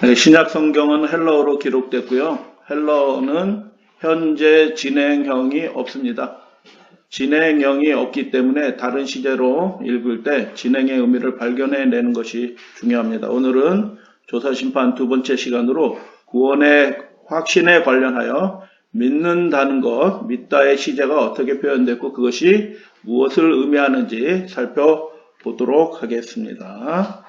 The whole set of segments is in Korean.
네, 신약 성경은 헬러어로 기록됐고요. 헬러어는 현재 진행형이 없습니다. 진행형이 없기 때문에 다른 시제로 읽을 때 진행의 의미를 발견해내는 것이 중요합니다. 오늘은 조사심판 두 번째 시간으로 구원의 확신에 관련하여 믿는다는 것, 믿다의 시제가 어떻게 표현됐고 그것이 무엇을 의미하는지 살펴보도록 하겠습니다.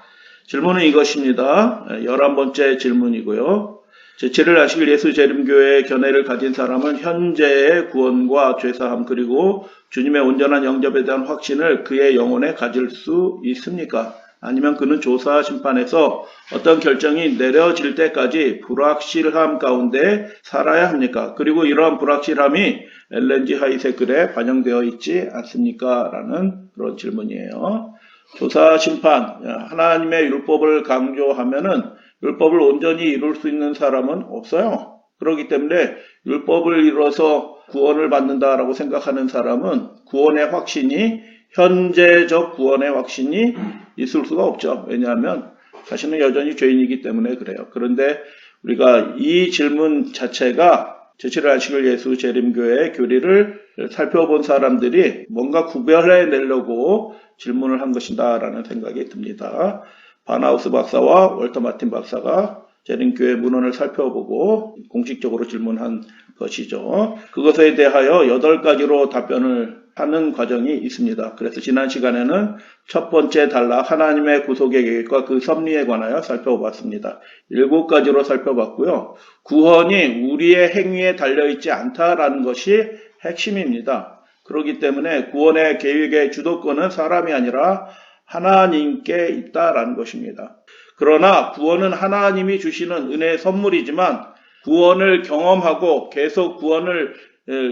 질문은 이것입니다. 11번째 질문이고요. 제7일 안식일 예수재림교회의 견해를 가진 사람은 현재의 구원과 죄사함 그리고 주님의 온전한 영접에 대한 확신을 그의 영혼에 가질 수 있습니까? 아니면 그는 조사 심판에서 어떤 결정이 내려질 때까지 불확실함 가운데 살아야 합니까? 그리고 이러한 불확실함이 엘렌 G 화이트의 글에 반영되어 있지 않습니까? 라는 그런 질문이에요. 조사 심판, 하나님의 율법을 강조하면은 율법을 온전히 이룰 수 있는 사람은 없어요. 그렇기 때문에 율법을 이뤄서 구원을 받는다라고 생각하는 사람은 구원의 확신이, 현재적 구원의 확신이 있을 수가 없죠. 왜냐하면 자신은 여전히 죄인이기 때문에 그래요. 그런데 우리가 이 질문 자체가 제7일 안식일 예수 재림교회의 교리를 살펴본 사람들이 뭔가 구별해내려고 질문을 한 것이다 라는 생각이 듭니다. 바나우스 박사와 월터 마틴 박사가 재림교회 문헌을 살펴보고 공식적으로 질문한 것이죠. 그것에 대하여 8가지로 답변을 하는 과정이 있습니다. 그래서 지난 시간에는 첫 번째 단락 하나님의 구속의 계획과 그 섭리에 관하여 살펴봤습니다. 7가지로 살펴봤고요. 구원이 우리의 행위에 달려있지 않다라는 것이 핵심입니다. 그렇기 때문에 구원의 계획의 주도권은 사람이 아니라 하나님께 있다라는 것입니다. 그러나 구원은 하나님이 주시는 은혜의 선물이지만 구원을 경험하고 계속 구원을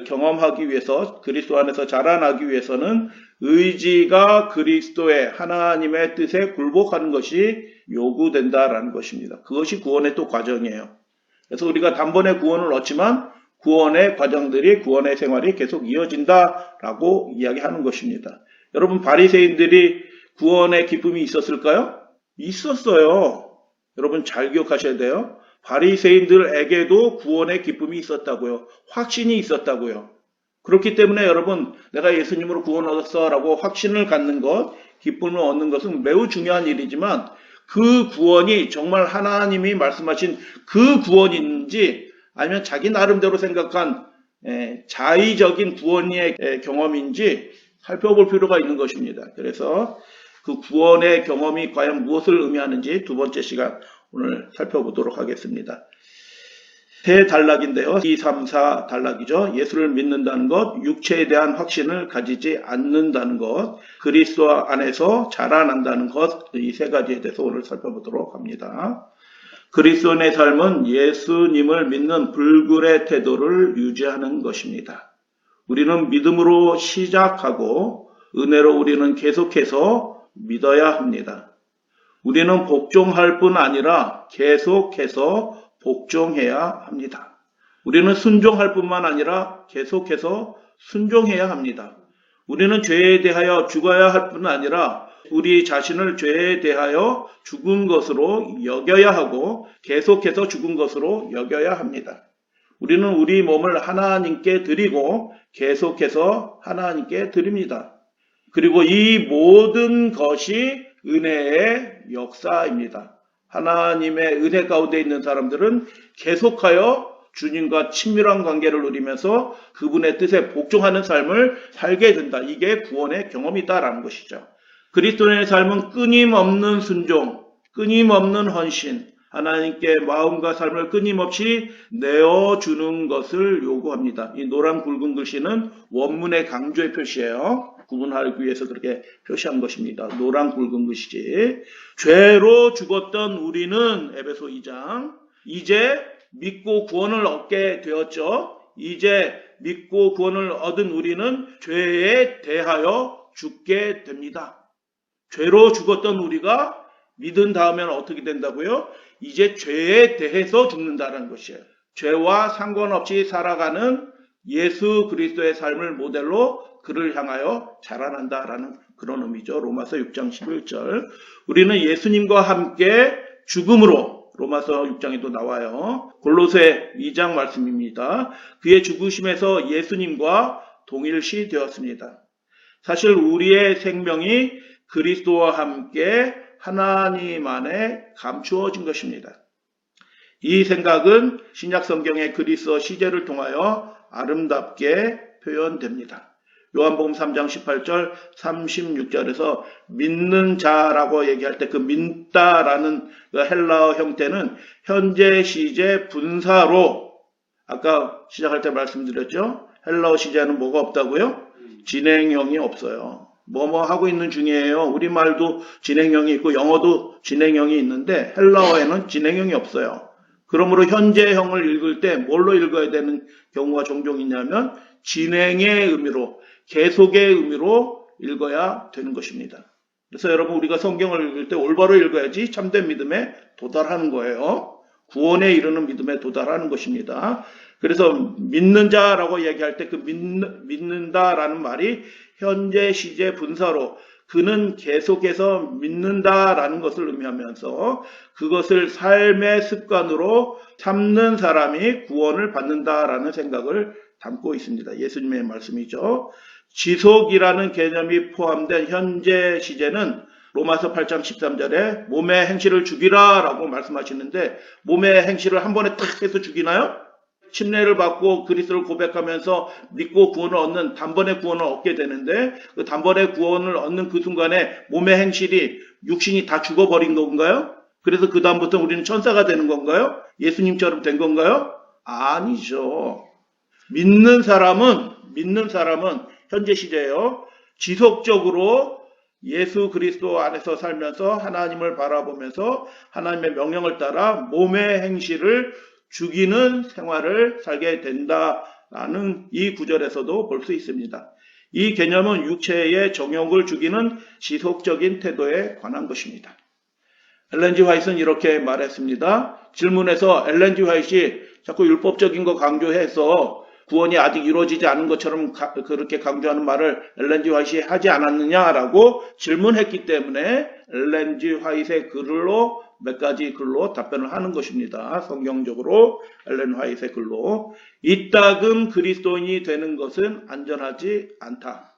경험하기 위해서 그리스도 안에서 자라나기 위해서는 의지가 그리스도의 하나님의 뜻에 굴복하는 것이 요구된다라는 것입니다. 그것이 구원의 또 과정이에요. 그래서 우리가 단번에 구원을 얻지만 구원의 과정들이 구원의 생활이 계속 이어진다라고 이야기하는 것입니다. 여러분 바리새인들이 구원의 기쁨이 있었을까요? 있었어요. 여러분 잘 기억하셔야 돼요. 바리새인들에게도 구원의 기쁨이 있었다고요. 확신이 있었다고요. 그렇기 때문에 여러분 내가 예수님으로 구원 얻었어 라고 확신을 갖는 것, 기쁨을 얻는 것은 매우 중요한 일이지만 그 구원이 정말 하나님이 말씀하신 그 구원인지 아니면 자기 나름대로 생각한 자의적인 구원의 경험인지 살펴볼 필요가 있는 것입니다. 그래서 그 구원의 경험이 과연 무엇을 의미하는지 두 번째 시간 오늘 살펴보도록 하겠습니다. 세 단락인데요. 2, 3, 4 단락이죠. 예수를 믿는다는 것, 육체에 대한 확신을 가지지 않는다는 것, 그리스도 안에서 자라난다는 것, 이 세 가지에 대해서 오늘 살펴보도록 합니다. 그리스도인의 삶은 예수님을 믿는 불굴의 태도를 유지하는 것입니다. 우리는 믿음으로 시작하고 은혜로 우리는 계속해서 믿어야 합니다. 우리는 복종할 뿐 아니라 계속해서 복종해야 합니다. 우리는 순종할 뿐만 아니라 계속해서 순종해야 합니다. 우리는 죄에 대하여 죽어야 할 뿐 아니라 우리 자신을 죄에 대하여 죽은 것으로 여겨야 하고 계속해서 죽은 것으로 여겨야 합니다. 우리는 우리 몸을 하나님께 드리고 계속해서 하나님께 드립니다. 그리고 이 모든 것이 은혜의 역사입니다. 하나님의 은혜 가운데 있는 사람들은 계속하여 주님과 친밀한 관계를 누리면서 그분의 뜻에 복종하는 삶을 살게 된다. 이게 구원의 경험이다라는 것이죠. 그리스도인의 삶은 끊임없는 순종, 끊임없는 헌신, 하나님께 마음과 삶을 끊임없이 내어주는 것을 요구합니다. 이 노란 굵은 글씨는 원문의 강조의 표시예요. 구분하기 위해서 그렇게 표시한 것입니다. 노란 굵은 글씨지. 죄로 죽었던 우리는 에베소 2장 이제 믿고 구원을 얻게 되었죠. 이제 믿고 구원을 얻은 우리는 죄에 대하여 죽게 됩니다. 죄로 죽었던 우리가 믿은 다음에는 어떻게 된다고요? 이제 죄에 대해서 죽는다는 것이에요. 죄와 상관없이 살아가는 예수 그리스도의 삶을 모델로 그를 향하여 자라난다라는 그런 의미죠. 로마서 6장 11절. 우리는 예수님과 함께 죽음으로 로마서 6장에도 나와요. 골로새 2장 말씀입니다. 그의 죽으심에서 예수님과 동일시 되었습니다. 사실 우리의 생명이 그리스도와 함께 하나님 안에 감추어진 것입니다. 이 생각은 신약 성경의 그리스도 시제를 통하여 아름답게 표현됩니다. 요한복음 3장 18절 36절에서 믿는 자라고 얘기할 때 그 믿다라는 그 헬라어 형태는 현재 시제 분사로, 아까 시작할 때 말씀드렸죠. 헬라어 시제는 뭐가 없다고요? 진행형이 없어요. 뭐뭐 하고 있는 중이에요. 우리말도 진행형이 있고 영어도 진행형이 있는데 헬라어에는 진행형이 없어요. 그러므로 현재형을 읽을 때 뭘로 읽어야 되는 경우가 종종 있냐면 진행의 의미로, 계속의 의미로 읽어야 되는 것입니다. 그래서 여러분, 우리가 성경을 읽을 때 올바로 읽어야지 참된 믿음에 도달하는 거예요. 구원에 이르는 믿음에 도달하는 것입니다. 그래서 믿는 자라고 얘기할 때 그 믿는다라는 말이 현재 시제 분사로 그는 계속해서 믿는다라는 것을 의미하면서 그것을 삶의 습관으로 삼는 사람이 구원을 받는다라는 생각을 담고 있습니다. 예수님의 말씀이죠. 지속이라는 개념이 포함된 현재 시제는 로마서 8장 13절에 몸의 행실을 죽이라 라고 말씀하시는데, 몸의 행실을 한 번에 탁 해서 죽이나요? 침례를 받고 그리스도를 고백하면서 믿고 구원을 얻는 단번에 구원을 얻게 되는데, 그 단번에 구원을 얻는 그 순간에 몸의 행실이, 육신이 다 죽어버린 건가요? 그래서 그 다음부터 우리는 천사가 되는 건가요? 예수님처럼 된 건가요? 아니죠. 믿는 사람은 현재 시제예요. 지속적으로 예수 그리스도 안에서 살면서 하나님을 바라보면서 하나님의 명령을 따라 몸의 행실을 죽이는 생활을 살게 된다라는 이 구절에서도 볼 수 있습니다. 이 개념은 육체의 정욕을 죽이는 지속적인 태도에 관한 것입니다. 엘렌 G 화이트는 이렇게 말했습니다. 질문에서 엘렌 G 화이트이 자꾸 율법적인 거 강조해서 구원이 아직 이루어지지 않은 것처럼 그렇게 강조하는 말을 엘렌 G 화이트이 하지 않았느냐라고 질문했기 때문에 엘렌 G 화이트의 글로 몇 가지 글로 답변을 하는 것입니다. 성경적으로 엘렌 화이트의 글로, 이따금 그리스도인이 되는 것은 안전하지 않다.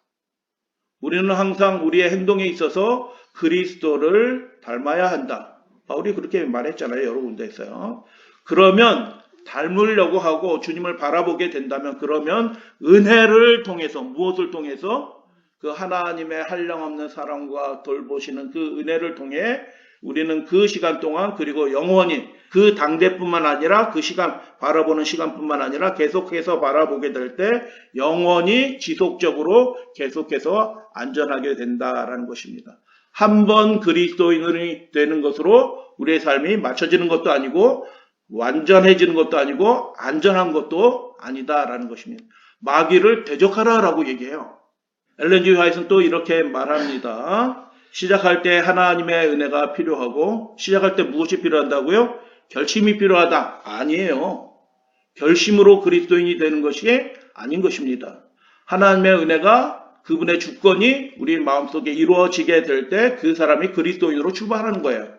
우리는 항상 우리의 행동에 있어서 그리스도를 닮아야 한다. 바울이 그렇게 말했잖아요. 여러 군데에서요. 그러면 닮으려고 하고 주님을 바라보게 된다면, 그러면 은혜를 통해서, 무엇을 통해서? 그 하나님의 한량없는 사랑과 돌보시는 그 은혜를 통해 우리는 그 시간 동안, 그리고 영원히 그 당대뿐만 아니라 그 시간, 바라보는 시간뿐만 아니라 계속해서 바라보게 될 때 영원히 지속적으로 계속해서 안전하게 된다라는 것입니다. 한 번 그리스도인이 되는 것으로 우리의 삶이 맞춰지는 것도 아니고 완전해지는 것도 아니고 안전한 것도 아니다라는 것입니다. 마귀를 대적하라라고 얘기해요. 엘렌 G 화이트는 또 이렇게 말합니다. 시작할 때 하나님의 은혜가 필요하고, 시작할 때 무엇이 필요한다고요? 결심이 필요하다. 아니에요. 결심으로 그리스도인이 되는 것이 아닌 것입니다. 하나님의 은혜가, 그분의 주권이 우리 마음속에 이루어지게 될 때 그 사람이 그리스도인으로 출발하는 거예요.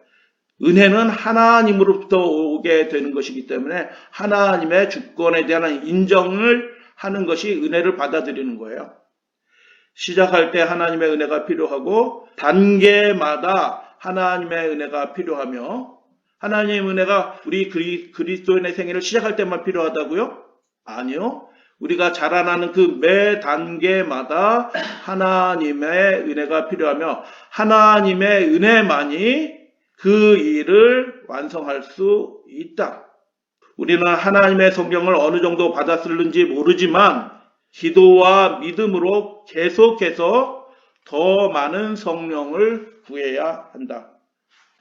은혜는 하나님으로부터 오게 되는 것이기 때문에 하나님의 주권에 대한 인정을 하는 것이 은혜를 받아들이는 거예요. 시작할 때 하나님의 은혜가 필요하고 단계마다 하나님의 은혜가 필요하며, 하나님의 은혜가 우리 그리스도인의 생애를 시작할 때만 필요하다고요? 아니요. 우리가 자라나는 그 매 단계마다 하나님의 은혜가 필요하며 하나님의 은혜만이 그 일을 완성할 수 있다. 우리는 하나님의 성경을 어느 정도 받았을는지 모르지만 기도와 믿음으로 계속해서 더 많은 성령을 구해야 한다.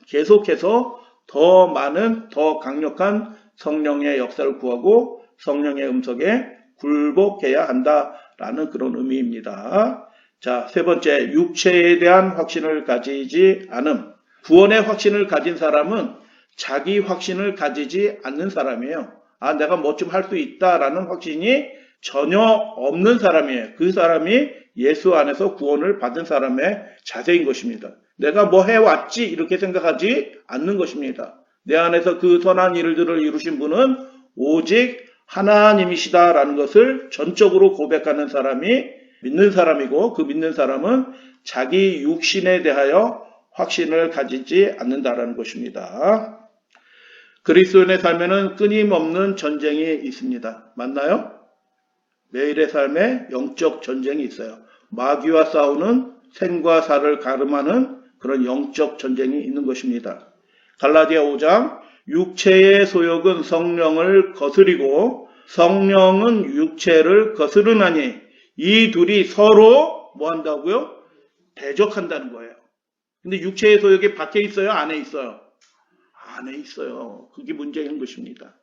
계속해서 더 많은, 더 강력한 성령의 역사를 구하고 성령의 음성에 굴복해야 한다라는 그런 의미입니다. 자, 세 번째, 육체에 대한 확신을 가지지 않음. 구원의 확신을 가진 사람은 자기 확신을 가지지 않는 사람이에요. 아, 내가 뭐 좀 할 수 있다라는 확신이 전혀 없는 사람이에요. 그 사람이 예수 안에서 구원을 받은 사람의 자세인 것입니다. 내가 뭐 해왔지 이렇게 생각하지 않는 것입니다. 내 안에서 그 선한 일들을 이루신 분은 오직 하나님이시다라는 것을 전적으로 고백하는 사람이 믿는 사람이고, 그 믿는 사람은 자기 육신에 대하여 확신을 가지지 않는다라는 것입니다. 그리스도인의 삶에는 끊임없는 전쟁이 있습니다. 맞나요? 매일의 삶에 영적 전쟁이 있어요. 마귀와 싸우는 생과 사를 가름하는 그런 영적 전쟁이 있는 것입니다. 갈라디아 5장, 육체의 소욕은 성령을 거스리고 성령은 육체를 거스르나니 이 둘이 서로 뭐 한다고요? 대적한다는 거예요. 근데 육체의 소욕이 밖에 있어요? 안에 있어요? 안에 있어요. 그게 문제인 것입니다.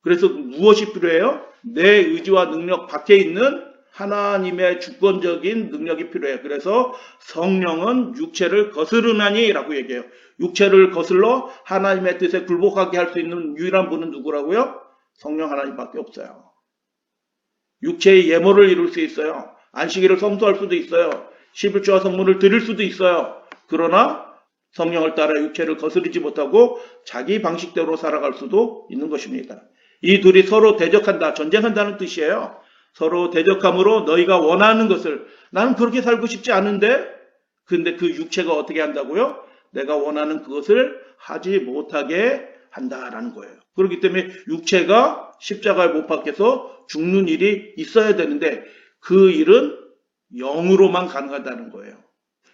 그래서 무엇이 필요해요? 내 의지와 능력 밖에 있는 하나님의 주권적인 능력이 필요해요. 그래서 성령은 육체를 거스르나니 라고 얘기해요. 육체를 거슬러 하나님의 뜻에 굴복하게 할 수 있는 유일한 분은 누구라고요? 성령 하나님밖에 없어요. 육체의 예물을 이룰 수 있어요. 안식일을 성수할 수도 있어요. 11조와 성문을 드릴 수도 있어요. 그러나 성령을 따라 육체를 거스르지 못하고 자기 방식대로 살아갈 수도 있는 것입니다. 이 둘이 서로 대적한다, 전쟁한다는 뜻이에요. 서로 대적함으로 너희가 원하는 것을, 나는 그렇게 살고 싶지 않은데, 근데 그 육체가 어떻게 한다고요? 내가 원하는 그것을 하지 못하게 한다라는 거예요. 그렇기 때문에 육체가 십자가에 못 박혀서 죽는 일이 있어야 되는데 그 일은 영으로만 가능하다는 거예요.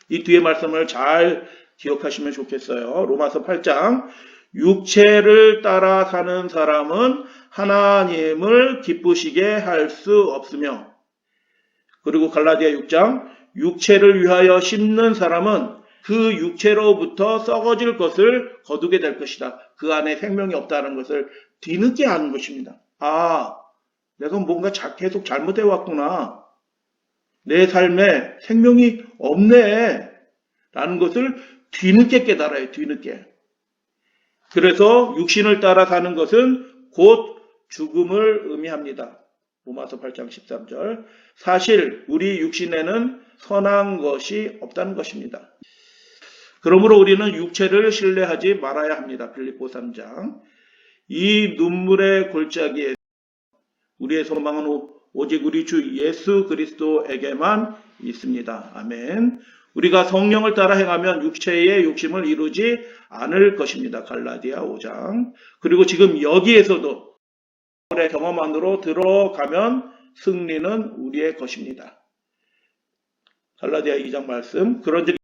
이 뒤에 말씀을 잘 기억하시면 좋겠어요. 로마서 8장, 육체를 따라 사는 사람은 하나님을 기쁘시게 할 수 없으며, 그리고 갈라디아 6장, 육체를 위하여 심는 사람은 그 육체로부터 썩어질 것을 거두게 될 것이다. 그 안에 생명이 없다는 것을 뒤늦게 아는 것입니다. 아, 내가 뭔가 계속 잘못해왔구나. 내 삶에 생명이 없네. 라는 것을 뒤늦게 깨달아요. 뒤늦게. 그래서 육신을 따라 사는 것은 곧 죽음을 의미합니다. 로마서 8장 13절. 사실 우리 육신에는 선한 것이 없다는 것입니다. 그러므로 우리는 육체를 신뢰하지 말아야 합니다. 빌립보 3장. 이 눈물의 골짜기에 우리의 소망은 오직 우리 주 예수 그리스도에게만 있습니다. 아멘. 우리가 성령을 따라 행하면 육체의 욕심을 이루지 않을 것입니다. 갈라디아 5장. 그리고 지금 여기에서도 경험 안으로 들어가면 승리는 우리의 것입니다. 갈라디아 2장 말씀. 그런즉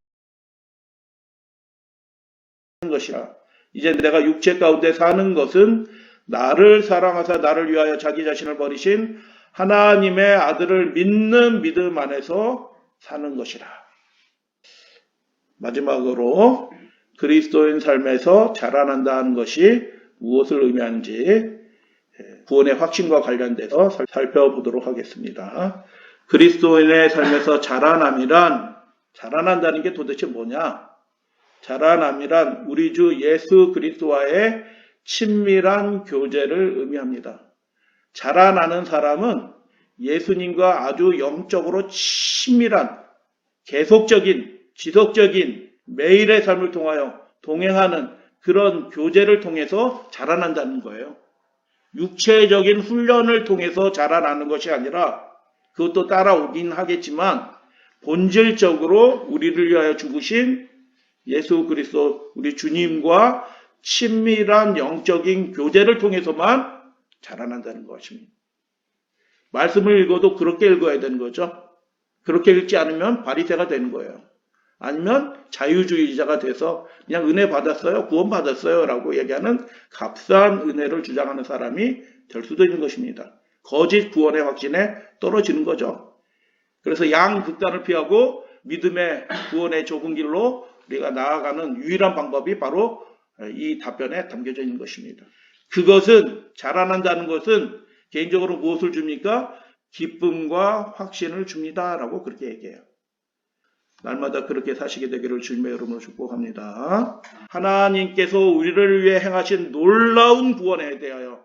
것이라. 이제 내가 육체 가운데 사는 것은 나를 사랑하사 나를 위하여 자기 자신을 버리신 하나님의 아들을 믿는 믿음 안에서 사는 것이라. 마지막으로 그리스도인 삶에서 자라난다는 것이 무엇을 의미하는지 구원의 확신과 관련돼서 살펴보도록 하겠습니다. 그리스도인의 삶에서 자라난다는 게 도대체 뭐냐? 자라남이란 우리 주 예수 그리스도와의 친밀한 교제를 의미합니다. 자라나는 사람은 예수님과 아주 영적으로 친밀한, 계속적인, 지속적인 매일의 삶을 통하여 동행하는 그런 교제를 통해서 자라난다는 거예요. 육체적인 훈련을 통해서 자라나는 것이 아니라, 그것도 따라오긴 하겠지만 본질적으로 우리를 위하여 죽으신 예수 그리스도 우리 주님과 친밀한 영적인 교제를 통해서만 자라난다는 것입니다. 말씀을 읽어도 그렇게 읽어야 되는 거죠. 그렇게 읽지 않으면 바리새가 되는 거예요. 아니면 자유주의자가 돼서 그냥 은혜 받았어요, 구원 받았어요 라고 얘기하는 값싼 은혜를 주장하는 사람이 될 수도 있는 것입니다. 거짓 구원의 확신에 떨어지는 거죠. 그래서 양극단을 피하고 믿음의 구원의 좁은 길로 우리가 나아가는 유일한 방법이 바로 이 답변에 담겨져 있는 것입니다. 그것은, 자라난다는 것은 개인적으로 무엇을 줍니까? 기쁨과 확신을 줍니다 라고 그렇게 얘기해요. 날마다 그렇게 사시게 되기를 주님의 이름으로 축복합니다. 하나님께서 우리를 위해 행하신 놀라운 구원에 대하여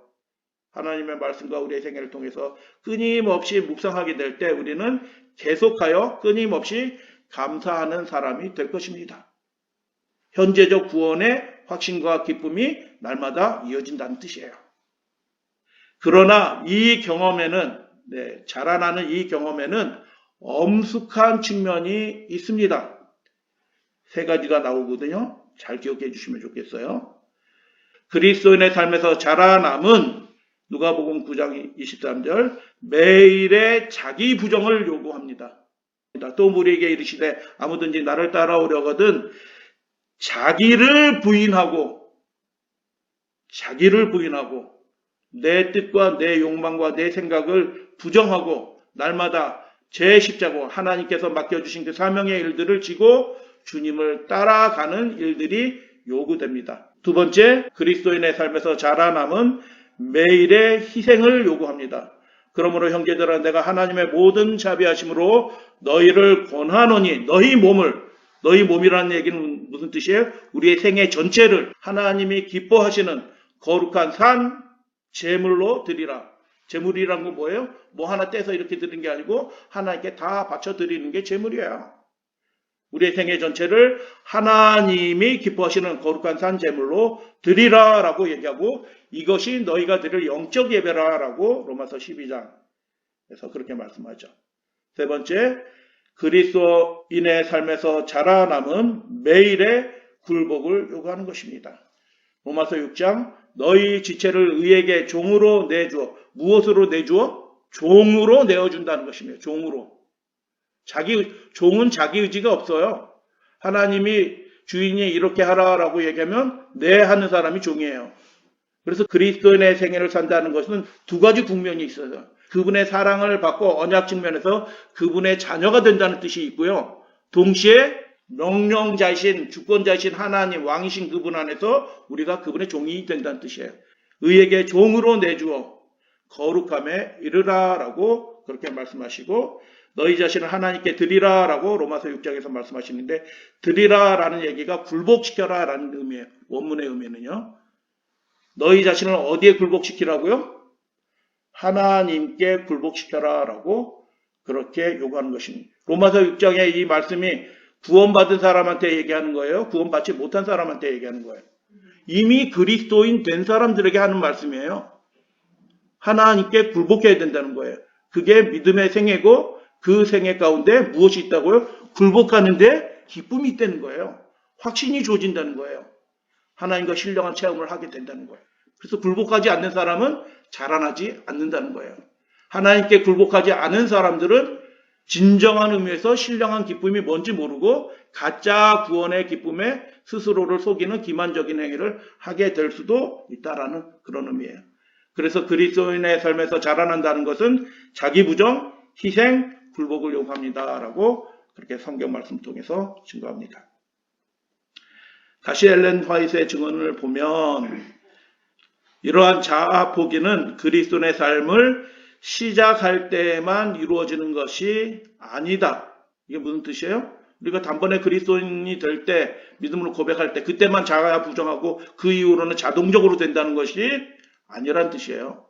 하나님의 말씀과 우리의 생애를 통해서 끊임없이 묵상하게 될 때 우리는 계속하여 끊임없이 감사하는 사람이 될 것입니다. 현재적 구원의 확신과 기쁨이 날마다 이어진다는 뜻이에요. 그러나 이 경험에는, 자라나는 이 경험에는 엄숙한 측면이 있습니다. 세 가지가 나오거든요. 잘 기억해 주시면 좋겠어요. 그리스도인의 삶에서 자라남은 누가복음 9장 23절 매일의 자기 부정을 요구합니다. 또 우리에게 이르시되 아무든지 나를 따라오려거든 자기를 부인하고 내 뜻과 내 욕망과 내 생각을 부정하고 날마다 제 십자가 하나님께서 맡겨주신 그 사명의 일들을 지고 주님을 따라가는 일들이 요구됩니다. 두 번째, 그리스도인의 삶에서 자라남은 매일의 희생을 요구합니다. 그러므로 형제들아 내가 하나님의 모든 자비하심으로 너희를 권하노니 너희 몸이라는 얘기는 무슨 뜻이에요? 우리의 생애 전체를 하나님이 기뻐하시는 거룩한 산 제물로 드리라. 제물이란 건 뭐예요? 뭐 하나 떼서 이렇게 드리는 게 아니고 하나님께 다 바쳐 드리는 게 제물이에요. 우리의 생애 전체를 하나님이 기뻐하시는 거룩한 산 제물로 드리라 라고 얘기하고 이것이 너희가 드릴 영적 예배라 라고 로마서 12장에서 그렇게 말씀하죠. 세 번째, 그리스도인의 삶에서 자라남은 매일의 굴복을 요구하는 것입니다. 로마서 6장 너희 지체를 의에게 종으로 내주어 무엇으로 내주어? 종으로 내어준다는 것입니다. 종으로. 종은 자기 의지가 없어요. 하나님이 주인이 이렇게 하라라고 얘기하면 네 하는 사람이 종이에요. 그래서 그리스도인의 생애를 산다는 것은 두 가지 국면이 있어요. 그분의 사랑을 받고 언약 측면에서 그분의 자녀가 된다는 뜻이 있고요. 동시에 명령자이신 주권자이신 하나님 왕이신 그분 안에서 우리가 그분의 종이 된다는 뜻이에요. 의에게 종으로 내주어 거룩함에 이르라라고 그렇게 말씀하시고 너희 자신을 하나님께 드리라라고 로마서 6장에서 말씀하시는데 드리라라는 얘기가 굴복시켜라라는 의미예요. 원문의 의미는요. 너희 자신을 어디에 굴복시키라고요? 하나님께 굴복시켜라라고 그렇게 요구하는 것입니다. 로마서 6장의 이 말씀이 구원받은 사람한테 얘기하는 거예요? 구원받지 못한 사람한테 얘기하는 거예요? 이미 그리스도인 된 사람들에게 하는 말씀이에요. 하나님께 굴복해야 된다는 거예요. 그게 믿음의 생애고 그 생애 가운데 무엇이 있다고요? 굴복하는데 기쁨이 있다는 거예요. 확신이 주어진다는 거예요. 하나님과 신령한 체험을 하게 된다는 거예요. 그래서 굴복하지 않는 사람은 자라나지 않는다는 거예요. 하나님께 굴복하지 않은 사람들은 진정한 의미에서 신령한 기쁨이 뭔지 모르고 가짜 구원의 기쁨에 스스로를 속이는 기만적인 행위를 하게 될 수도 있다라는 그런 의미예요. 그래서 그리스도인의 삶에서 자라난다는 것은 자기 부정, 희생, 굴복을 요구합니다라고 그렇게 성경 말씀 통해서 증거합니다. 다시 엘렌 화이트의 증언을 보면 이러한 자아 포기는 그리스도인의 삶을 시작할 때에만 이루어지는 것이 아니다. 이게 무슨 뜻이에요? 우리가 단번에 그리스도인이 될 때, 믿음으로 고백할 때 그때만 자아 부정하고 그 이후로는 자동적으로 된다는 것이 아니란 뜻이에요.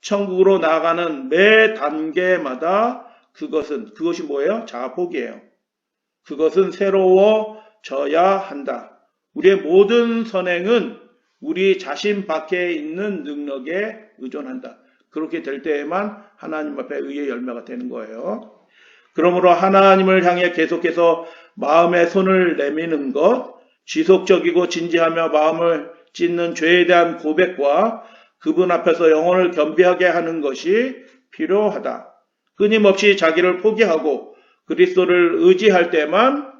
천국으로 나아가는 매 단계마다 그것이 뭐예요? 자아 포기예요. 그것은 새로워져야 한다. 우리의 모든 선행은 우리 자신 밖에 있는 능력에 의존한다. 그렇게 될 때에만 하나님 앞에 의의 열매가 되는 거예요. 그러므로 하나님을 향해 계속해서 마음에 손을 내미는 것, 지속적이고 진지하며 마음을 찢는 죄에 대한 고백과 그분 앞에서 영혼을 겸비하게 하는 것이 필요하다. 끊임없이 자기를 포기하고 그리스도를 의지할 때만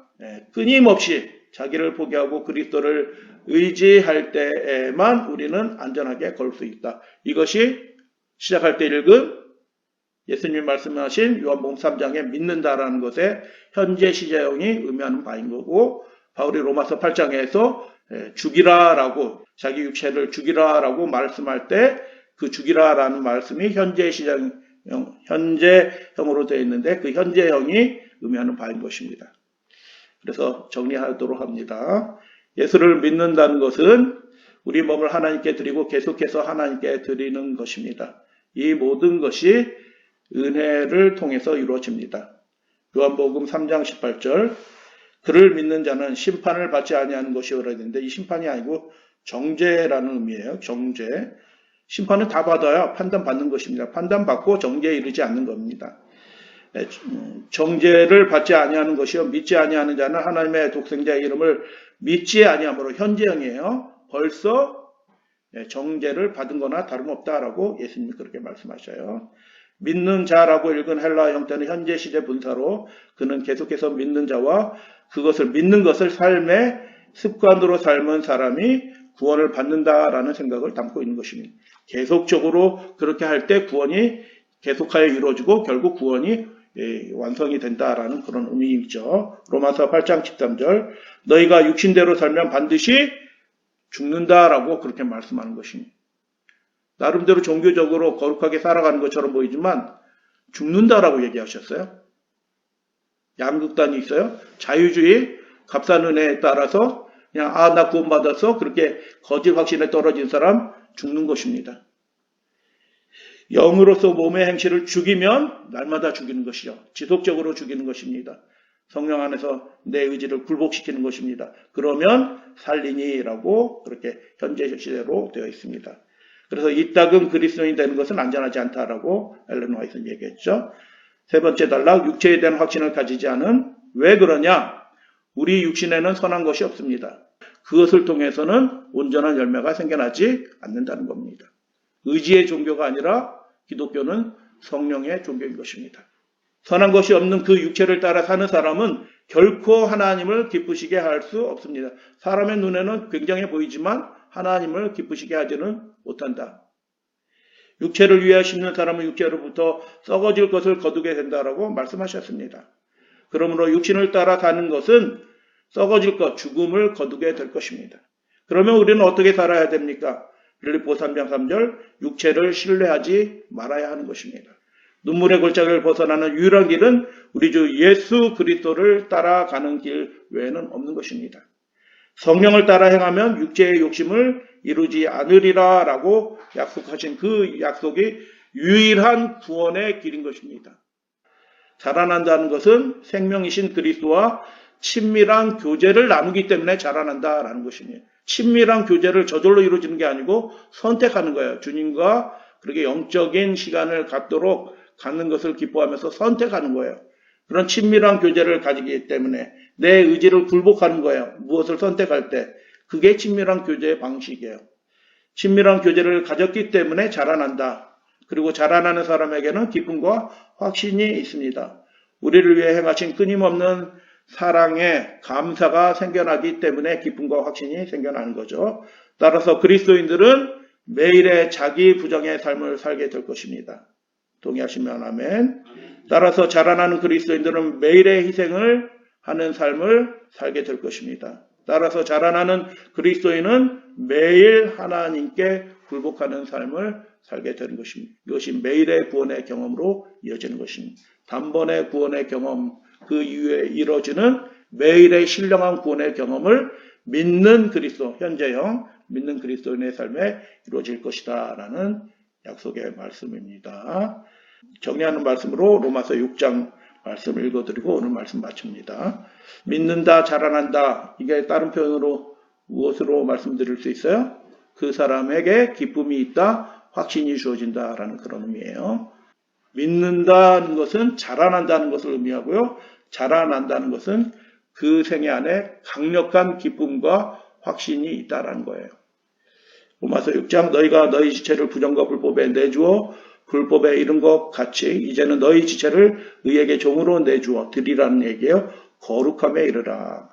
끊임없이 자기를 포기하고 그리스도를 의지할 때에만 우리는 안전하게 걸 수 있다. 이것이 시작할 때 읽은 예수님이 말씀하신 요한복음 3장에 믿는다라는 것의 현재 시제형이 의미하는 바인 거고 바울이 로마서 8장에서 죽이라라고 자기 육체를 죽이라라고 말씀할 때 그 죽이라라는 말씀이 현재형으로 되어 있는데 그 현재형이 의미하는 바인 것입니다. 그래서 정리하도록 합니다. 예수를 믿는다는 것은 우리 몸을 하나님께 드리고 계속해서 하나님께 드리는 것입니다. 이 모든 것이 은혜를 통해서 이루어집니다. 요한복음 3장 18절 그를 믿는 자는 심판을 받지 아니하는 것이오라 했는데 이 심판이 아니고 정죄라는 의미예요. 정죄. 심판은 다 받아야 판단받는 것입니다. 판단받고 정죄에 이르지 않는 겁니다. 정죄를 받지 아니하는 것이요 믿지 아니하는 자는 하나님의 독생자의 이름을 믿지 아니함으로 현재형이에요. 벌써 정죄를 받은 거나 다름없다라고 예수님이 그렇게 말씀하셔요. 믿는 자라고 읽은 헬라 형태는 현재 시제 분사로 그는 계속해서 믿는 자와 그것을 믿는 것을 삶의 습관으로 삶은 사람이 구원을 받는다라는 생각을 담고 있는 것입니다. 계속적으로 그렇게 할 때 구원이 계속하여 이루어지고 결국 구원이 완성이 된다라는 그런 의미이죠. 로마서 8장 13절 너희가 육신대로 살면 반드시 죽는다라고 그렇게 말씀하는 것입니다. 나름대로 종교적으로 거룩하게 살아가는 것처럼 보이지만 죽는다라고 얘기하셨어요. 양극단이 있어요. 자유주의, 값싼 은혜에 따라서 그냥 나 구원받았어 그렇게 거짓 확신에 떨어진 사람 죽는 것입니다. 영으로서 몸의 행실을 죽이면 날마다 죽이는 것이죠. 지속적으로 죽이는 것입니다. 성령 안에서 내 의지를 굴복시키는 것입니다. 그러면 살리니라고 그렇게 현재 시대로 되어 있습니다. 그래서 이따금 그리스도인이 되는 것은 안전하지 않다라고 엘렌 화이트는 얘기했죠. 세 번째 단락, 육체에 대한 확신을 가지지 않은 왜 그러냐? 우리 육신에는 선한 것이 없습니다. 그것을 통해서는 온전한 열매가 생겨나지 않는다는 겁니다. 의지의 종교가 아니라 기독교는 성령의 종교인 것입니다. 선한 것이 없는 그 육체를 따라 사는 사람은 결코 하나님을 기쁘시게 할 수 없습니다. 사람의 눈에는 굉장해 보이지만 하나님을 기쁘시게 하지는 못한다. 육체를 위하여 심는 사람은 육체로부터 썩어질 것을 거두게 된다라고 말씀하셨습니다. 그러므로 육신을 따라 사는 것은 썩어질 것, 죽음을 거두게 될 것입니다. 그러면 우리는 어떻게 살아야 됩니까? 빌립보 3장 3절 육체를 신뢰하지 말아야 하는 것입니다. 눈물의 골짜기를 벗어나는 유일한 길은 우리 주 예수 그리스도를 따라가는 길 외에는 없는 것입니다. 성령을 따라 행하면 육체의 욕심을 이루지 않으리라 라고 약속하신 그 약속이 유일한 구원의 길인 것입니다. 자라난다는 것은 생명이신 그리스도와 친밀한 교제를 나누기 때문에 자라난다라는 것입니다. 친밀한 교제를 저절로 이루어지는 게 아니고 선택하는 거예요. 주님과 그렇게 영적인 시간을 갖도록 갖는 것을 기뻐하면서 선택하는 거예요. 그런 친밀한 교제를 가지기 때문에 내 의지를 굴복하는 거예요. 무엇을 선택할 때. 그게 친밀한 교제의 방식이에요. 친밀한 교제를 가졌기 때문에 자라난다. 그리고 자라나는 사람에게는 기쁨과 확신이 있습니다. 우리를 위해 행하신 끊임없는 사랑에 감사가 생겨나기 때문에 기쁨과 확신이 생겨나는 거죠. 따라서 그리스도인들은 매일의 자기 부정의 삶을 살게 될 것입니다. 동의하시면 아멘. 따라서 자라나는 그리스도인들은 매일의 희생을 하는 삶을 살게 될 것입니다. 따라서 자라나는 그리스도인은 매일 하나님께 굴복하는 삶을 살게 되는 것입니다. 이것이 매일의 구원의 경험으로 이어지는 것입니다. 단번의 구원의 경험, 그 이후에 이루어지는 매일의 신령한 구원의 경험을 믿는 그리스도, 현재형 믿는 그리스도인의 삶에 이루어질 것이다 라는 약속의 말씀입니다. 정리하는 말씀으로 로마서 6장 말씀 읽어드리고 오늘 말씀 마칩니다. 믿는다, 자라난다. 이게 다른 표현으로 무엇으로 말씀드릴 수 있어요? 그 사람에게 기쁨이 있다, 확신이 주어진다라는 그런 의미예요. 믿는다는 것은 자라난다는 것을 의미하고요. 자라난다는 것은 그 생애 안에 강력한 기쁨과 확신이 있다라는 거예요. 로마서 6장 너희가 너희 지체를 부정과 불법에 내주어 불법에 이른 것 같이 이제는 너희 지체를 의에게 종으로 내주어 드리라는 얘기예요. 거룩함에 이르라.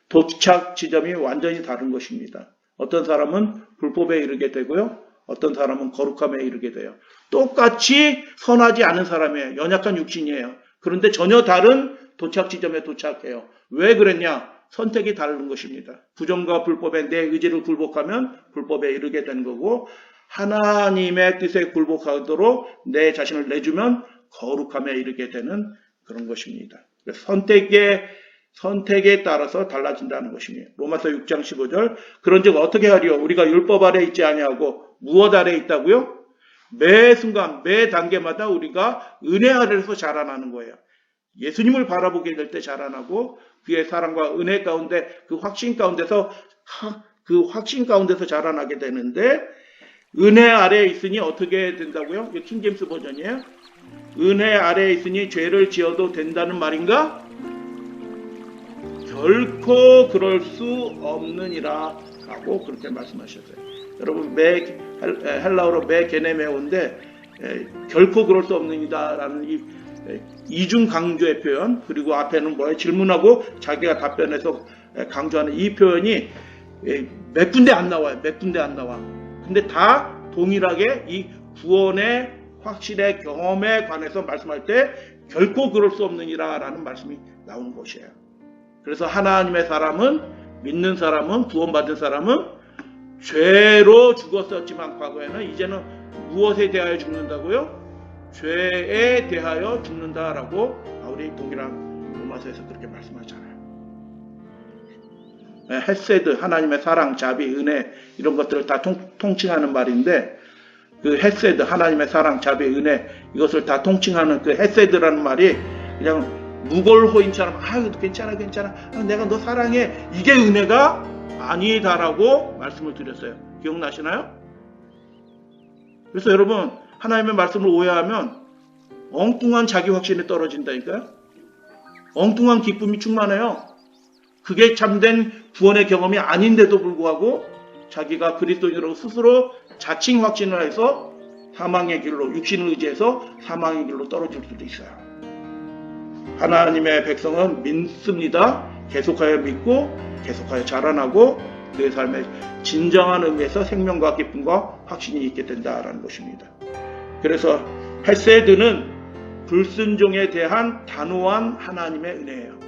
도착 지점이 완전히 다른 것입니다. 어떤 사람은 불법에 이르게 되고요. 어떤 사람은 거룩함에 이르게 돼요. 똑같이 선하지 않은 사람이에요. 연약한 육신이에요. 그런데 전혀 다른 도착 지점에 도착해요. 왜 그랬냐? 선택이 다른 것입니다. 부정과 불법에 내 의지를 굴복하면 불법에 이르게 되는 거고 하나님의 뜻에 굴복하도록 내 자신을 내주면 거룩함에 이르게 되는 그런 것입니다. 선택에 따라서 달라진다는 것입니다. 로마서 6장 15절 그런즉 어떻게 하리요? 우리가 율법 아래 있지 아니하고 무엇 아래 있다고요? 매 순간 매 단계마다 우리가 은혜 아래에서 자라나는 거예요. 예수님을 바라보게 될 때 자라나고 그의 사랑과 은혜 가운데 그 확신 가운데서 자라나게 되는데 은혜 아래에 있으니 어떻게 된다고요? 이게 킹제임스 버전이에요. 은혜 아래에 있으니 죄를 지어도 된다는 말인가? 결코 그럴 수 없느니라 라고 그렇게 말씀하셨어요. 여러분 헬라어로 게네메오인데 결코 그럴 수 없느니라 라는 이 이중 강조의 표현, 그리고 앞에는 뭐예요? 질문하고 자기가 답변해서 강조하는 이 표현이 몇 군데 안 나와요. 몇 군데 안 나와. 근데 다 동일하게 이 구원의 확실의 경험에 관해서 말씀할 때 결코 그럴 수 없느니라 라는 말씀이 나오는 것이에요. 그래서 하나님의 사람은, 믿는 사람은, 구원받은 사람은 죄로 죽었었지만 과거에는 이제는 무엇에 대하여 죽는다고요? 죄에 대하여 죽는다라고 바울이 동일한 로마서에서 그렇게 말씀하잖아요. 헤세드, 하나님의 사랑, 자비, 은혜 이런 것들을 다 통칭하는 말인데 그 헤세드, 하나님의 사랑, 자비, 은혜 이것을 다 통칭하는 그 헤세드라는 말이 그냥 무골호인처럼 아유 괜찮아 내가 너 사랑해 이게 은혜가 아니다라고 말씀을 드렸어요. 기억나시나요? 그래서 여러분 하나님의 말씀을 오해하면 엉뚱한 자기 확신이 떨어진다니까요. 엉뚱한 기쁨이 충만해요. 그게 참된 구원의 경험이 아닌데도 불구하고 자기가 그리스도인으로 스스로 자칭 확신을 해서 사망의 길로, 육신을 의지해서 사망의 길로 떨어질 수도 있어요. 하나님의 백성은 믿습니다. 계속하여 믿고 계속하여 자라나고 그의 삶에 진정한 의미에서 생명과 기쁨과 확신이 있게 된다라는 것입니다. 그래서 헤세드는 불순종에 대한 단호한 하나님의 은혜예요.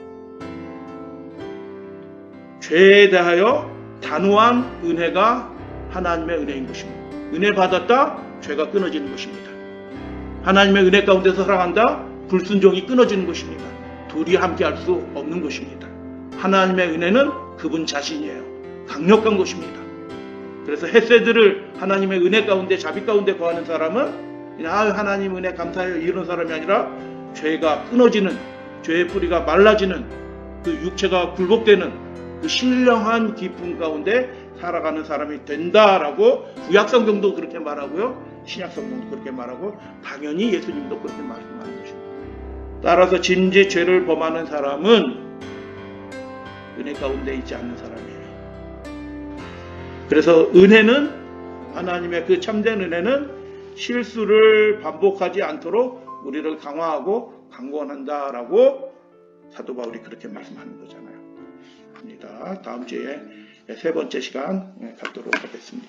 죄에 대하여 단호한 은혜가 하나님의 은혜인 것입니다. 은혜 받았다, 죄가 끊어지는 것입니다. 하나님의 은혜 가운데서 살아간다, 불순종이 끊어지는 것입니다. 둘이 함께 할 수 없는 것입니다. 하나님의 은혜는 그분 자신이에요. 강력한 것입니다. 그래서 헤세드를 하나님의 은혜 가운데, 자비 가운데 거하는 사람은 그냥 하나님 은혜 감사해요 이런 사람이 아니라 죄가 끊어지는, 죄의 뿌리가 말라지는, 그 육체가 굴복되는 그 신령한 기쁨 가운데 살아가는 사람이 된다라고 구약성경도 그렇게 말하고요, 신약성경도 그렇게 말하고 당연히 예수님도 그렇게 말씀하는 것입니다. 따라서 진지 죄를 범하는 사람은 은혜 가운데 있지 않는 사람이에요. 그래서 은혜는, 하나님의 그 참된 은혜는 실수를 반복하지 않도록 우리를 강화하고 강권한다라고 사도 바울이 그렇게 말씀하는 거잖아요. 다음 주에 세 번째 시간 갖도록 하겠습니다.